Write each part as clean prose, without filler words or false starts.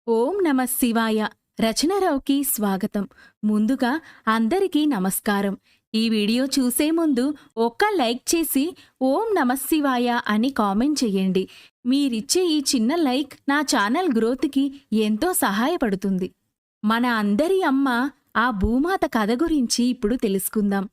ఓం నమ శివాయ. రచనరావుకి స్వాగతం. ముందుగా అందరికీ నమస్కారం. ఈ వీడియో చూసే ముందు ఒక్క లైక్ చేసి ఓం నమ శివాయ అని కామెంట్ చేయండి. మీరిచ్చే ఈ చిన్న లైక్ నా ఛానల్ గ్రోత్కి ఎంతో సహాయపడుతుంది. మన అందరి అమ్మ ఆ భూమాత కథ గురించి ఇప్పుడు తెలుసుకుందాం.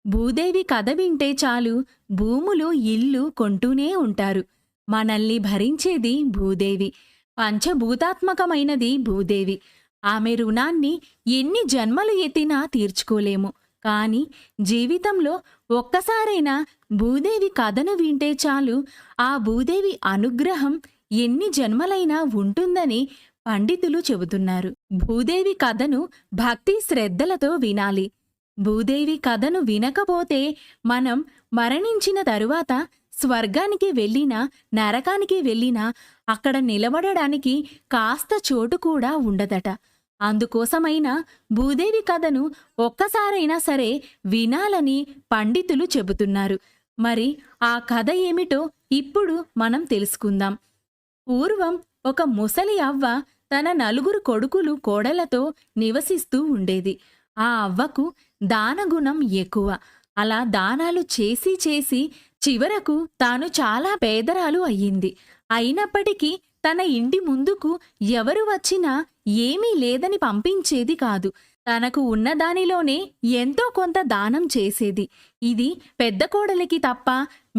భూదేవి కథ వింటే చాలు భూములు ఇల్లు కొంటూనే ఉంటారు. మనల్ని భరించేది భూదేవి. పంచభూతాత్మకమైనది భూదేవి. ఆమె రుణాన్ని ఎన్ని జన్మలు ఎత్తినా తీర్చుకోలేము. కాని జీవితంలో ఒక్కసారైనా భూదేవి కథను వింటే చాలు ఆ భూదేవి అనుగ్రహం ఎన్ని జన్మలైనా ఉంటుందని పండితులు చెబుతున్నారు. భూదేవి కథను భక్తి శ్రద్ధలతో వినాలి. భూదేవి కథను వినకపోతే మనం మరణించిన తరువాత స్వర్గానికి వెళ్ళినా నరకానికి వెళ్ళినా అక్కడ నిలబడడానికి కాస్త చోటు కూడా ఉండదట. అందుకోసమైనా భూదేవి కథను ఒక్కసారైనా సరే వినాలని పండితులు చెబుతున్నారు. మరి ఆ కథ ఏమిటో ఇప్పుడు మనం తెలుసుకుందాం. పూర్వం ఒక ముసలి అవ్వ తన 4 కొడుకులు కోడలతో నివసిస్తూ ఉండేది. ఆ అవ్వకు దానగుణం ఎక్కువ. అలా దానాలు చేసి చేసి చివరకు తాను చాలా పేదరాలు అయ్యింది. అయినప్పటికీ తన ఇంటి ముందుకు ఎవరు వచ్చినా ఏమీ లేదని పంపించేది కాదు. తనకు ఉన్నదానిలోనే ఎంతో కొంత దానం చేసేది. ఇది పెద్ద కోడలికి తప్ప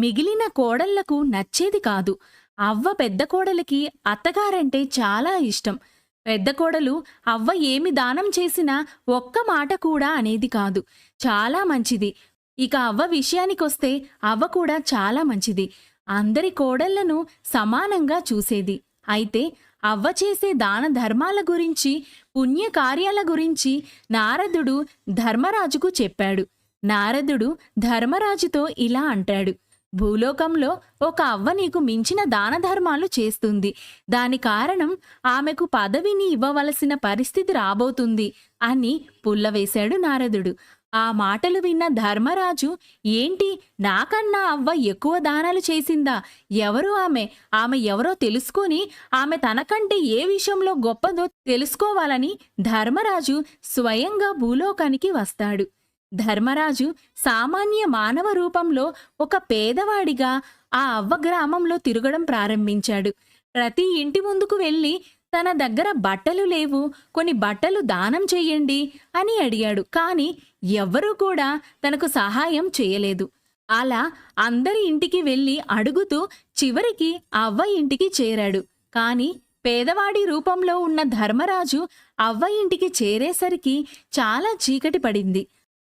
మిగిలిన కోడళ్లకు నచ్చేది కాదు. అవ్వ పెద్ద కోడలికి అత్తగారంటే చాలా ఇష్టం. పెద్ద కోడలు అవ్వ ఏమి దానం చేసినా ఒక్క మాట కూడా అనేది కాదు. చాలా మంచిది. ఇక అవ్వ విషయానికొస్తే అవ్వ కూడా చాలా మంచిది. అందరి కోడళ్లను సమానంగా చూసేది. అయితే అవ్వ చేసే దాన ధర్మాల గురించి పుణ్యకార్యాల గురించి నారదుడు ధర్మరాజుకు చెప్పాడు. నారదుడు ధర్మరాజుతో ఇలా అంటాడు: భూలోకంలో ఒక అవ్వ నీకు మించిన దాన ధర్మాలు చేస్తుంది. దాని కారణం ఆమెకు పదవిని ఇవ్వవలసిన పరిస్థితి రాబోతుంది అని పుల్లవేశాడు నారదుడు. ఆ మాటలు విన్న ధర్మరాజు, ఏంటి, నాకన్నా అవ్వ ఎక్కువ దానాలు చేసిందా? ఎవరు ఆమె? ఆమె ఎవరో తెలుసుకొని ఆమె తనకంటే ఏ విషయంలో గొప్పదో తెలుసుకోవాలని ధర్మరాజు స్వయంగా భూలోకానికి వస్తాడు. ధర్మరాజు సామాన్య మానవ రూపంలో ఒక పేదవాడిగా ఆ అవ్వ గ్రామంలో తిరగడం ప్రారంభించాడు. ప్రతి ఇంటి ముందుకు వెళ్ళి తన దగ్గర బట్టలు లేవు, కొన్ని బట్టలు దానం చెయ్యండి అని అడిగాడు. కాని ఎవ్వరూ కూడా తనకు సహాయం చేయలేదు. అలా అందరి ఇంటికి వెళ్ళి అడుగుతూ చివరికి అవ్వ ఇంటికి చేరాడు. కాని పేదవాడి రూపంలో ఉన్న ధర్మరాజు అవ్వ ఇంటికి చేరేసరికి చాలా చీకటి పడింది.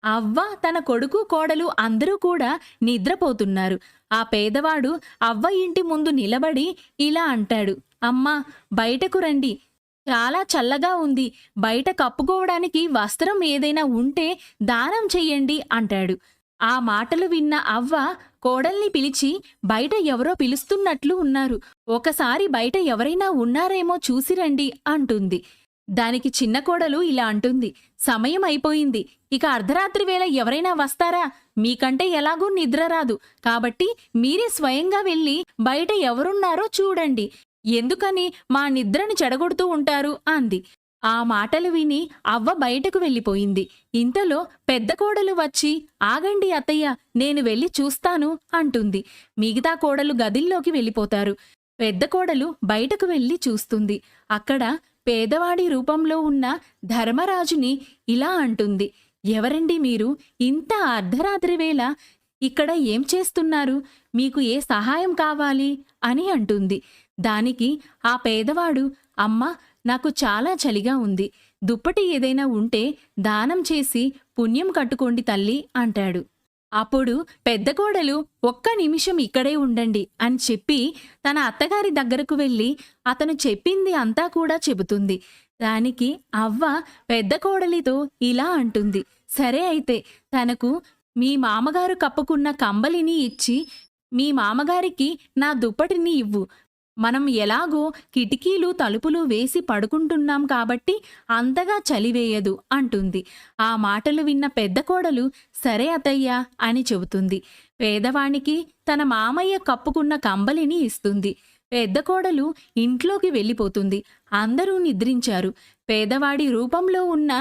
అవ్వ, తన కొడుకు కోడలు అందరూ కూడా నిద్రపోతున్నారు. ఆ పేదవాడు అవ్వ ఇంటి ముందు నిలబడి ఇలా అంటాడు: అమ్మా, బయటకు రండి. చాలా చల్లగా ఉంది. బయట కప్పుకోవడానికి వస్త్రం ఏదైనా ఉంటే దానం చెయ్యండి అంటాడు. ఆ మాటలు విన్న అవ్వ కోడల్ని పిలిచి, బయట ఎవరో పిలుస్తున్నట్లు ఉన్నారు. ఒకసారి బయట ఎవరైనా ఉన్నారేమో చూసిరండి అంటుంది. దానికి చిన్న కోడలు ఇలా అంటుంది: సమయం అయిపోయింది. ఇక అర్ధరాత్రి వేళ ఎవరైనా వస్తారా? మీకంటే ఎలాగూ నిద్ర రాదు. కాబట్టి మీరే స్వయంగా వెళ్ళి బయట ఎవరున్నారో చూడండి. ఎందుకని మా నిద్రని చెడగొడుతూ ఉంటారు అంది. ఆ మాటలు విని అవ్వ బయటకు వెళ్ళిపోయింది. ఇంతలో పెద్ద కోడలు వచ్చి, ఆగండి అత్తయ్య, నేను వెళ్ళి చూస్తాను అంటుంది. మిగతా కోడలు గదిల్లోకి వెళ్ళిపోతారు. పెద్ద కోడలు బయటకు వెళ్ళి చూస్తుంది. అక్కడ పేదవాడి రూపంలో ఉన్న ధర్మరాజుని ఇలా అంటుంది: ఎవరండి మీరు? ఇంత అర్ధరాత్రి వేళ ఇక్కడ ఏం చేస్తున్నారు? మీకు ఏ సహాయం కావాలి అని అంటుంది. దానికి ఆ పేదవాడు, అమ్మా, నాకు చాలా చలిగా ఉంది. దుప్పటి ఏదైనా ఉంటే దానం చేసి పుణ్యం కట్టుకోండి తల్లి అంటాడు. అప్పుడు పెద్ద కోడలు, ఒక్క నిమిషం ఇక్కడే ఉండండి అని చెప్పి తన అత్తగారి దగ్గరకు వెళ్ళి అతను చెప్పింది అంతా కూడా చెబుతుంది. దానికి అవ్వ పెద్ద కోడలితో ఇలా అంటుంది: సరే అయితే తనకు మీ మామగారు కప్పుకున్న కంబలిని ఇచ్చి మీ మామగారికి నా దుప్పటిని ఇవ్వు. మనం ఎలాగో కిటికీలు తలుపులు వేసి పడుకుంటున్నాం కాబట్టి అంతగా చలివేయదు అంటుంది. ఆ మాటలు విన్న పెద్ద కోడలు, సరే అత్తయ్యా అని చెబుతుంది. పేదవానికి తన మామయ్య కప్పుకున్న కంబలిని ఇస్తుంది. పెద్ద కోడలు ఇంట్లోకి వెళ్ళిపోతుంది. అందరూ నిద్రించారు. పేదవాడి రూపంలో ఉన్న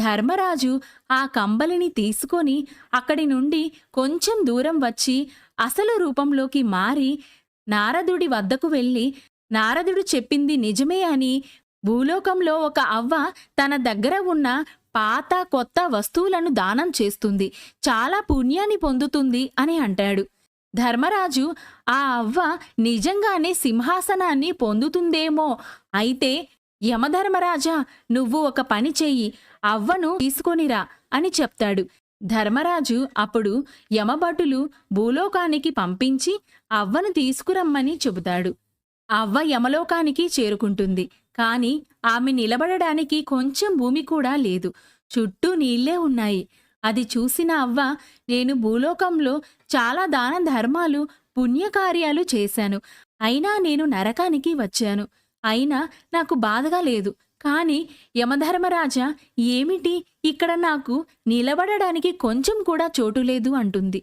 ధర్మరాజు ఆ కంబలిని తీసుకొని అక్కడి నుండి కొంచెం దూరం వచ్చి అసలు రూపంలోకి మారి నారదుడి వద్దకు వెళ్ళి, నారదుడు చెప్పింది నిజమే అని భూలోకంలో ఒక అవ్వ తన దగ్గర ఉన్న పాత కొత్త వస్తువులను దానం చేస్తుంది, చాలా పుణ్యాన్ని పొందుతుంది అని అంటాడు. ధర్మరాజు ఆ అవ్వ నిజంగానే సింహాసనాన్ని పొందుతుందేమో, అయితే యమధర్మరాజా, నువ్వు ఒక పని చెయ్యి, అవ్వను తీసుకొనిరా అని చెప్తాడు. ధర్మరాజు అప్పుడు యమభటులు భూలోకానికి పంపించి అవ్వను తీసుకురమ్మని చెబుతాడు. అవ్వ యమలోకానికి చేరుకుంటుంది. కాని ఆమె నిలబడడానికి కొంచెం భూమి కూడా లేదు. చుట్టూ నీళ్లే ఉన్నాయి. అది చూసిన అవ్వ, నేను భూలోకంలో చాలా దాన ధర్మాలు పుణ్యకార్యాలు చేశాను, అయినా నేను నరకానికి వచ్చాను. అయినా నాకు బాధగా లేదు. కాని యమధర్మరాజా, ఏమిటి ఇక్కడ నాకు నిలబడడానికి కొంచెం కూడా చోటు లేదు అంటుంది.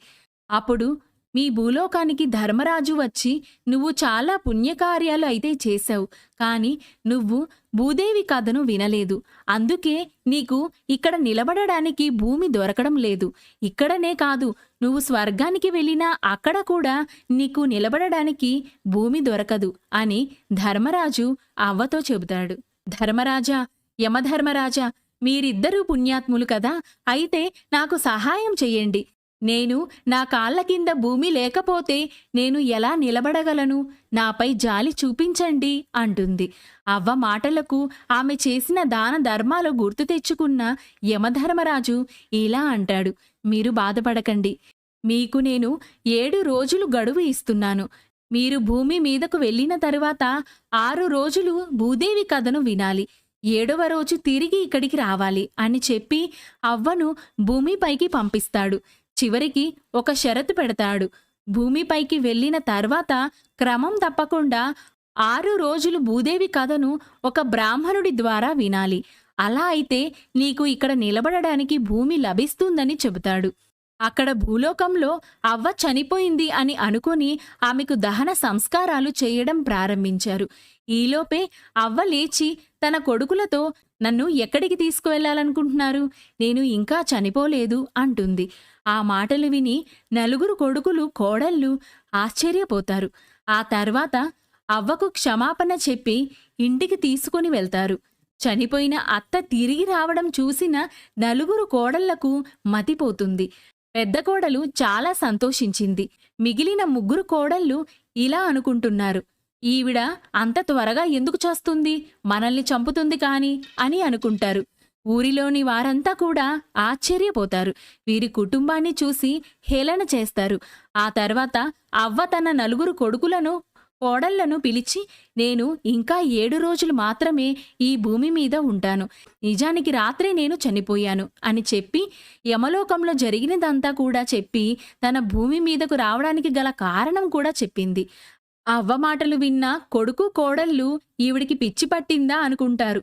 అప్పుడు మీ భూలోకానికి ధర్మరాజు వచ్చి, నువ్వు చాలా పుణ్యకార్యాలు అయితే చేశావు, కాని నువ్వు భూదేవి కథను వినలేదు, అందుకే నీకు ఇక్కడ నిలబడడానికి భూమి దొరకడం లేదు. ఇక్కడనే కాదు, నువ్వు స్వర్గానికి వెళ్ళినా అక్కడ కూడా నీకు నిలబడడానికి భూమి దొరకదు అని ధర్మరాజు అవ్వతో చెబుతాడు. ధర్మరాజా, యమధర్మరాజా, మీరిద్దరూ పుణ్యాత్ములు కదా, అయితే నాకు సహాయం చెయ్యండి. నేను నా కాళ్ల కింద భూమి లేకపోతే నేను ఎలా నిలబడగలను? నాపై జాలి చూపించండి అంటుంది. అవ్వ మాటలకు ఆమె చేసిన దాన ధర్మాలు గుర్తు తెచ్చుకున్న యమధర్మరాజు ఇలా అంటాడు, మీరు బాధపడకండి. మీకు నేను 7 రోజులు గడువు ఇస్తున్నాను. మీరు భూమి మీదకు వెళ్ళిన తరువాత 6 రోజులు భూదేవి కథను వినాలి. 7వ రోజు తిరిగి ఇక్కడికి రావాలి అని చెప్పి అవ్వను భూమిపైకి పంపిస్తాడు. చివరికి ఒక షరతు పెడతాడు. భూమిపైకి వెళ్ళిన తర్వాత క్రమం తప్పకుండా 6 రోజులు భూదేవి కథను ఒక బ్రాహ్మణుడి ద్వారా వినాలి. అలా అయితే నీకు ఇక్కడ నిలబడడానికి భూమి లభిస్తుందని చెబుతాడు. అక్కడ భూలోకంలో అవ్వ చనిపోయింది అని అనుకుని ఆమెకు దహన సంస్కారాలు చేయడం ప్రారంభించారు. ఈలోపే అవ్వ లేచి తన కొడుకులతో, నన్ను ఎక్కడికి తీసుకువెళ్లాలనుకుంటున్నారు? నేను ఇంకా చనిపోలేదు అంటుంది. ఆ మాటలు విని 4 కొడుకులు కోడళ్ళు ఆశ్చర్యపోతారు. ఆ తర్వాత అవ్వకు క్షమాపణ చెప్పి ఇంటికి తీసుకుని వెళ్తారు. చనిపోయిన అత్త తిరిగి రావడం చూసిన 4 కోడళ్లకు మతిపోతుంది. పెద్ద కోడలు చాలా సంతోషించింది. మిగిలిన 3 కోడళ్ళు ఇలా అనుకుంటున్నారు, ఈవిడ అంత త్వరగా ఎందుకు చేస్తుంది? మనల్ని చంపుతుంది కాని అని అనుకుంటారు. ఊరిలోని వారంతా కూడా ఆశ్చర్యపోతారు. వీరి కుటుంబాన్ని చూసి హేళన చేస్తారు. ఆ తర్వాత అవ్వ తన 4 కొడుకులను కోడళ్లను పిలిచి, నేను ఇంకా 7 రోజులు మాత్రమే ఈ భూమి మీద ఉంటాను. నిజానికి రాత్రే నేను చనిపోయాను అని చెప్పి యమలోకంలో జరిగినదంతా కూడా చెప్పి తన భూమి మీదకు రావడానికి గల కారణం కూడా చెప్పింది. అవ్వ మాటలు విన్న కొడుకు కోడళ్ళు ఈవిడికి పిచ్చి పట్టిందా అనుకుంటారు.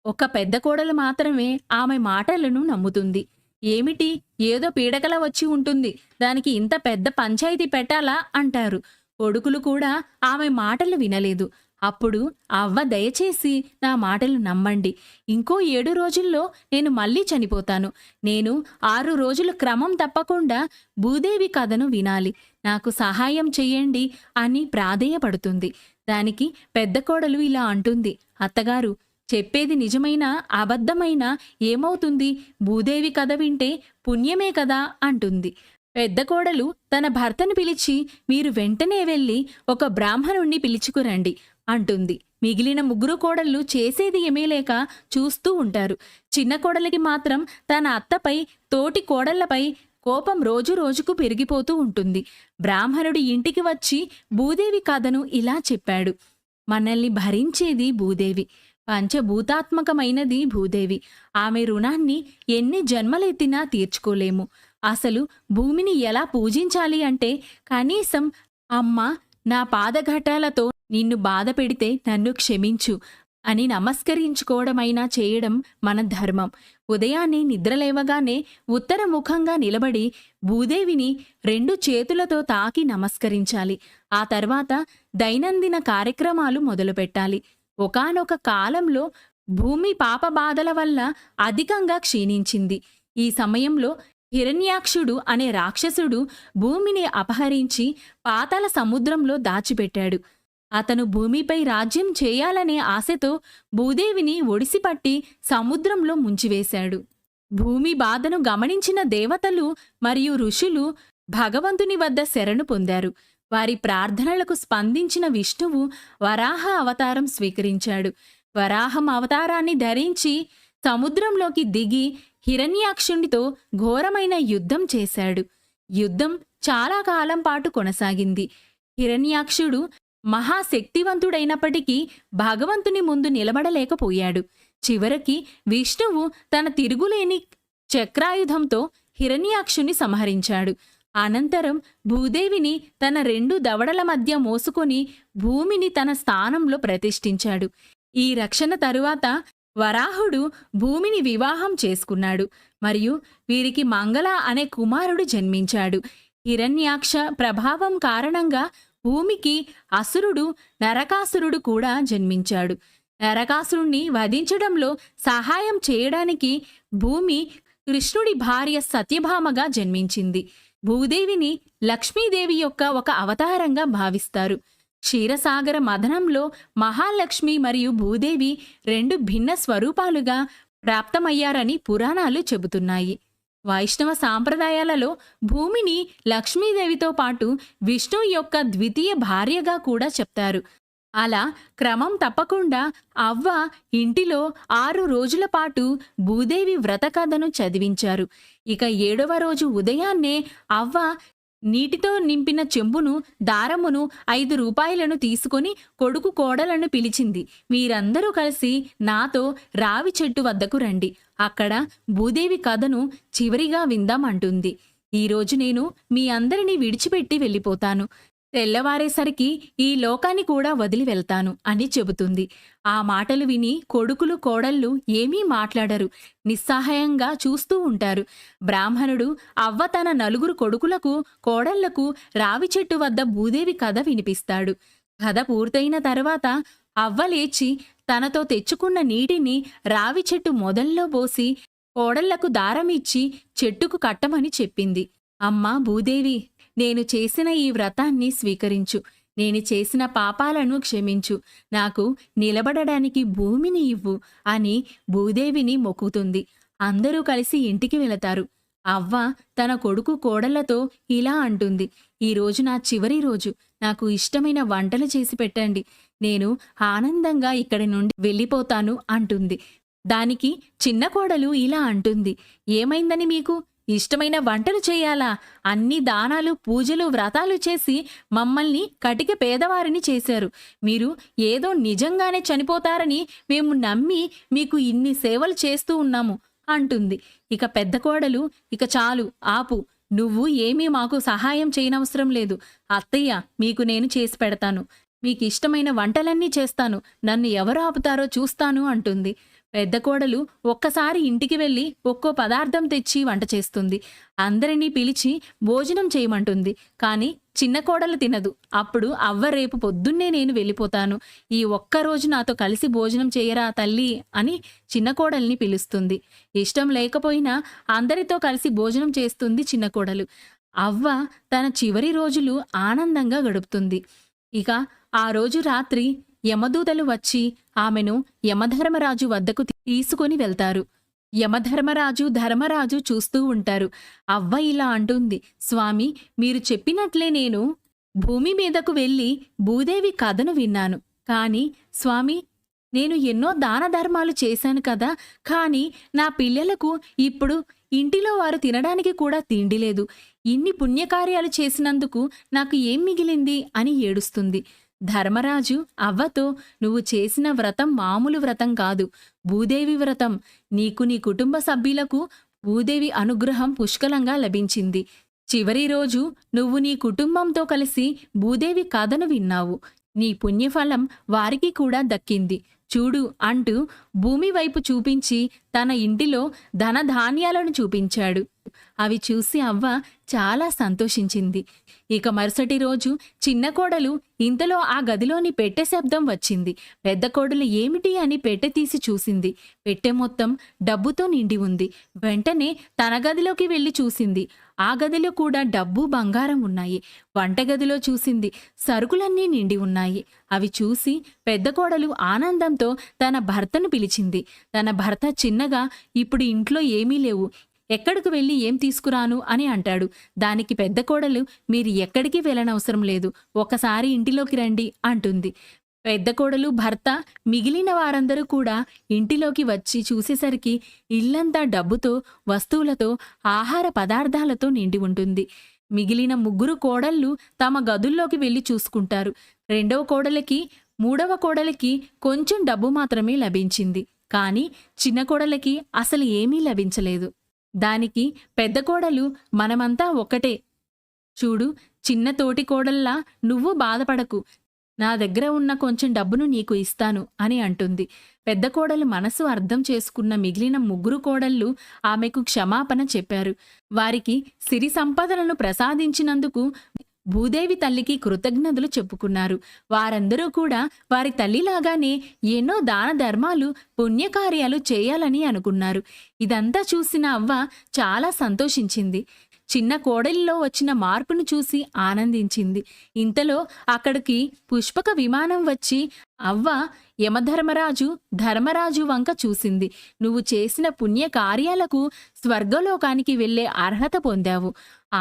ఒక పెద్ద కోడలు మాత్రమే ఆమె మాటలను నమ్ముతుంది. ఏమిటి, ఏదో పీడకల వచ్చి ఉంటుంది, దానికి ఇంత పెద్ద పంచాయితీ పెట్టాలా అంటారు. కొడుకులు కూడా ఆమె మాటలు వినలేదు. అప్పుడు అవ్వ, దయచేసి నా మాటలు నమ్మండి. ఇంకో 7 రోజుల్లో నేను మళ్ళీ చనిపోతాను. నేను 6 రోజులు క్రమం తప్పకుండా భూదేవి కథను వినాలి. నాకు సహాయం చెయ్యండి అని ప్రాధేయపడుతుంది. దానికి పెద్ద కోడలు ఇలా అంటుంది, అత్తగారు, చెప్పేది నిజమైనా అబద్ధమైనా ఏమవుతుంది? భూదేవి కథ వింటే పుణ్యమే కదా అంటుంది. పెద్ద కోడలు తన భర్తను పిలిచి, మీరు వెంటనే వెళ్ళి ఒక బ్రాహ్మణుణ్ణి పిలుచుకురండి అంటుంది. మిగిలిన 3 కోడళ్ళు చేసేది ఏమీ లేక చూస్తూ ఉంటారు. చిన్న కోడలికి మాత్రం తన అత్తపై, తోటి కోడళ్లపై కోపం రోజు రోజుకు పెరిగిపోతూ ఉంటుంది. బ్రాహ్మణుడి ఇంటికి వచ్చి భూదేవి కథను ఇలా చెప్పాడు, మనల్ని భరించేది భూదేవి, పంచభూతాత్మకమైనది భూదేవి. ఆమె రుణాన్ని ఎన్ని జన్మలెత్తినా తీర్చుకోలేము. అసలు భూమిని ఎలా పూజించాలి అంటే, కనీసం అమ్మ, నా పాదఘటాలతో నిన్ను బాధ పెడితే నన్ను క్షమించు అని నమస్కరించుకోవడమైనా చేయడం మన ధర్మం. ఉదయాన్నే నిద్రలేవగానే ఉత్తరముఖంగా నిలబడి భూదేవిని 2 చేతులతో తాకి నమస్కరించాలి. ఆ తర్వాత దైనందిన కార్యక్రమాలు మొదలుపెట్టాలి. ఒకానొక కాలంలో భూమి పాపబాధల వల్ల అధికంగా క్షీణించింది. ఈ సమయంలో హిరణ్యాక్షుడు అనే రాక్షసుడు భూమిని అపహరించి పాతాళ సముద్రంలో దాచిపెట్టాడు. అతను భూమిపై రాజ్యం చేయాలనే ఆశతో భూదేవిని ఒడిసిపట్టి సముద్రంలో ముంచివేశాడు. భూమి బాధను గమనించిన దేవతలు మరియు ఋషులు భగవంతుని వద్ద శరణు పొందారు. వారి ప్రార్థనలకు స్పందించిన విష్ణువు వరాహ అవతారం స్వీకరించాడు. వరాహం అవతారాన్ని ధరించి సముద్రంలోకి దిగి హిరణ్యాక్షునితో ఘోరమైన యుద్ధం చేశాడు. యుద్ధం చాలా కాలం పాటు కొనసాగింది. హిరణ్యాక్షుడు మహాశక్తివంతుడైనప్పటికీ భగవంతుని ముందు నిలబడలేకపోయాడు. చివరికి విష్ణువు తన తిరుగులేని చక్రాయుధంతో హిరణ్యాక్షుని సంహరించాడు. అనంతరం భూదేవిని తన 2 దవడల మధ్య మోసుకొని భూమిని తన స్థానంలో ప్రతిష్ఠించాడు. ఈ రక్షణ తరువాత వరాహుడు భూమిని వివాహం చేసుకున్నాడు మరియు వీరికి మంగళ అనే కుమారుడు జన్మించాడు. హిరణ్యాక్ష ప్రభావం కారణంగా భూమికి అసురుడు నరకాసురుడు కూడా జన్మించాడు. నరకాసురుణ్ణి వధించడంలో సహాయం చేయడానికి భూమి కృష్ణుడి భార్య సత్యభామగా జన్మించింది. భూదేవిని లక్ష్మీదేవి యొక్క ఒక అవతారంగా భావిస్తారు. క్షీరసాగర మథనంలో మహాలక్ష్మి మరియు భూదేవి 2 భిన్న స్వరూపాలుగా ప్రాప్తమయ్యారని పురాణాలు చెబుతున్నాయి. వైష్ణవ సాంప్రదాయాలలో భూమిని లక్ష్మీదేవితో పాటు విష్ణువు యొక్క ద్వితీయ భార్యగా కూడా చెప్తారు. అలా క్రమం తప్పకుండా అవ్వ ఇంటిలో 6 రోజుల పాటు భూదేవి వ్రతకథను చదివించారు. ఇక 7వ రోజు ఉదయాన్నే అవ్వ నీటితో నింపిన చెంబును దారమును 5 రూపాయలను తీసుకొని కొడుకు కోడలను పిలిచింది. మీరందరూ కలిసి నాతో రావి చెట్టు వద్దకు రండి. అక్కడ భూదేవి కథను చివరిగా విందామంటుంది. ఈరోజు నేను మీ అందరినీ విడిచిపెట్టి వెళ్ళిపోతాను. తెల్లవారేసరికి ఈ లోకాన్ని కూడా వదిలి వెళ్తాను అని చెబుతుంది. ఆ మాటలు విని కొడుకులు కోడళ్ళు ఏమీ మాట్లాడరు. నిస్సహాయంగా చూస్తూ ఉంటారు. బ్రాహ్మణుడు అవ్వ తన 4 కొడుకులకు కోడళ్లకు రావి చెట్టు వద్ద భూదేవి కథ వినిపిస్తాడు. కథ పూర్తయిన తర్వాత అవ్వ లేచి తనతో తెచ్చుకున్న నీటిని రావి చెట్టు మొదల్లో పోసి కోడళ్లకు దారమిచ్చి చెట్టుకు కట్టమని చెప్పింది. అమ్మా భూదేవి, నేను చేసిన ఈ వ్రతాన్ని స్వీకరించు. నేను చేసిన పాపాలను క్షమించు. నాకు నిలబడడానికి భూమిని ఇవ్వు అని భూదేవిని మొక్కుతుంది. అందరూ కలిసి ఇంటికి వెళతారు. అవ్వ తన కొడుకు కోడళ్లతో ఇలా అంటుంది. ఈరోజు నా చివరి రోజు. నాకు ఇష్టమైన వంటలు చేసి పెట్టండి. నేను ఆనందంగా ఇక్కడి నుండి వెళ్ళిపోతాను అంటుంది. దానికి చిన్న కోడలు ఇలా అంటుంది. ఏమైందని మీకు? ఇష్టమైన వంటలు చేయాలా? అన్ని దానాలు పూజలు వ్రతాలు చేసి మమ్మల్ని కటిక పేదవారిని చేశారు. మీరు ఏదో నిజంగానే చనిపోతారని మేము నమ్మి మీకు ఇన్ని సేవలు చేస్తూ ఉన్నాము అంటుంది. ఇక పెద్ద కోడలు, ఇక చాలు ఆపు. నువ్వు ఏమీ మాకు సహాయం చేయనవసరం లేదు. అత్తయ్య, మీకు నేను చేసి పెడతాను. మీకు ఇష్టమైన వంటలన్నీ చేస్తాను. నన్ను ఎవరు ఆపుతారో చూస్తాను అంటుంది. పెద్ద కోడలు ఒక్కసారి ఇంటికి వెళ్ళి ఒక్కో పదార్థం తెచ్చి వంట చేస్తుంది. అందరినీ పిలిచి భోజనం చేయమంటుంది. కానీ చిన్న కోడలు తినదు. అప్పుడు అవ్వ రేపు పొద్దున్నే నేను వెళ్ళిపోతాను. ఈ ఒక్కరోజు నాతో కలిసి భోజనం చేయరా తల్లి అని చిన్న కోడల్ని పిలుస్తుంది. ఇష్టం లేకపోయినా అందరితో కలిసి భోజనం చేస్తుంది చిన్న కోడలు. అవ్వ తన చివరి రోజులు ఆనందంగా గడుపుతుంది. ఇక ఆ రోజు రాత్రి యమదూతలు వచ్చి ఆమెను యమధర్మరాజు వద్దకు తీసుకుని వెళ్తారు. యమధర్మరాజు ధర్మరాజు చూస్తూ ఉంటారు. అవ్వ ఇలా అంటుంది. స్వామి, మీరు చెప్పినట్లే నేను భూమి మీదకు వెళ్ళి భూదేవి కథను విన్నాను. కాని స్వామి, నేను ఎన్నో దాన ధర్మాలు చేశాను కదా. కాని నా పిల్లలకు ఇప్పుడు ఇంటిలో వారు తినడానికి కూడా తిండి లేదు. ఇన్ని పుణ్యకార్యాలు చేసినందుకు నాకు ఏం మిగిలింది అని ఏడుస్తుంది. ధర్మరాజు అవ్వతో, నువ్వు చేసిన వ్రతం మామూలు వ్రతం కాదు, భూదేవి వ్రతం. నీకు నీ కుటుంబ సభ్యులకు భూదేవి అనుగ్రహం పుష్కలంగా లభించింది. చివరి రోజు నువ్వు నీ కుటుంబంతో కలిసి భూదేవి కథను విన్నావు. నీ పుణ్యఫలం వారికి కూడా దక్కింది. చూడు అంటూ భూమి వైపు చూపించి తన ఇంటిలో ధనధాన్యాలను చూపించాడు. అవి చూసి అవ్వ చాలా సంతోషించింది. ఇక మరుసటి రోజు చిన్న కోడలు ఇంతలో ఆ గదిలోని పెట్టె శబ్దం వచ్చింది. పెద్ద కోడలు ఏమిటి అని పెట్టె తీసి చూసింది. పెట్టె మొత్తం డబ్బుతో నిండి ఉంది. వెంటనే తన గదిలోకి వెళ్ళి చూసింది. ఆ గదిలో కూడా డబ్బు బంగారం ఉన్నాయి. వంటగదిలో చూసింది. సరుకులన్నీ నిండి ఉన్నాయి. అవి చూసి పెద్ద కోడలు ఆనందంతో తన భర్తను పిలిచింది. తన భర్త చిన్నగా, ఇప్పుడు ఇంట్లో ఏమీ లేవు, ఎక్కడికి వెళ్ళి ఏం తీసుకురాను అని అంటాడు. దానికి పెద్ద కోడలు, మీరు ఎక్కడికి వెళ్ళనవసరం లేదు, ఒకసారి ఇంటిలోకి రండి అంటుంది. పెద్ద కోడలు, భర్త, మిగిలిన వారందరూ కూడా ఇంటిలోకి వచ్చి చూసేసరికి ఇల్లంతా డబ్బుతో, వస్తువులతో, ఆహార పదార్థాలతో నిండి ఉంటుంది. మిగిలిన 3 కోడళ్ళు తమ గదుల్లోకి వెళ్ళి చూసుకుంటారు. 2వ కోడలికి, 3వ కోడలికి కొంచెం డబ్బు మాత్రమే లభించింది. కానీ చిన్న కోడలికి అసలు ఏమీ లభించలేదు. దానికి పెద్ద కోడలు, మనమంతా ఒక్కటే, చూడు చిన్న తోటి కోడల్లా నువ్వు బాధపడకు, నా దగ్గర ఉన్న కొంచెం డబ్బును నీకు ఇస్తాను అని అంటుంది. పెద్ద కోడలు మనసు అర్థం చేసుకున్న మిగిలిన 3 కోడళ్ళు ఆమెకు క్షమాపణ చెప్పారు. వారికి సిరి సంపదలను ప్రసాదించినందుకు భూదేవి తల్లికి కృతజ్ఞతలు చెప్పుకున్నారు. వారందరూ కూడా వారి తల్లిలాగానే ఎన్నో దాన ధర్మాలు, పుణ్యకార్యాలు చేయాలని అనుకున్నారు. ఇదంతా చూసిన అవ్వ చాలా సంతోషించింది. చిన్న కోడలిలో వచ్చిన మార్పును చూసి ఆనందించింది. ఇంతలో అక్కడికి పుష్పక విమానం వచ్చి అవ్వ యమధర్మరాజు, ధర్మరాజు వంక చూసింది. నువ్వు చేసిన పుణ్యకార్యాలకు స్వర్గలోకానికి వెళ్లే అర్హత పొందావు.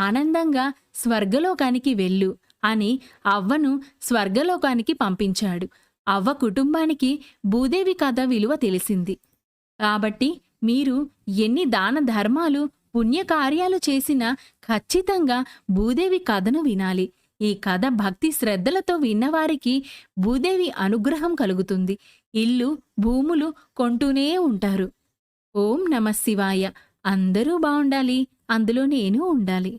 ఆనందంగా స్వర్గలోకానికి వెళ్ళు అని అవ్వను స్వర్గలోకానికి పంపించాడు. అవ్వ కుటుంబానికి భూదేవి కథ విలువ తెలిసింది. కాబట్టి మీరు ఎన్ని దాన ధర్మాలు, పుణ్యకార్యాలు చేసినా ఖచ్చితంగా భూదేవి కథను వినాలి. ఈ కథ భక్తి శ్రద్ధలతో విన్నవారికి భూదేవి అనుగ్రహం కలుగుతుంది. ఇల్లు, భూములు కొంటూనే ఉంటారు. ఓం నమః శివాయ. అందరూ బావుండాలి, అందులో నేను ఉండాలి.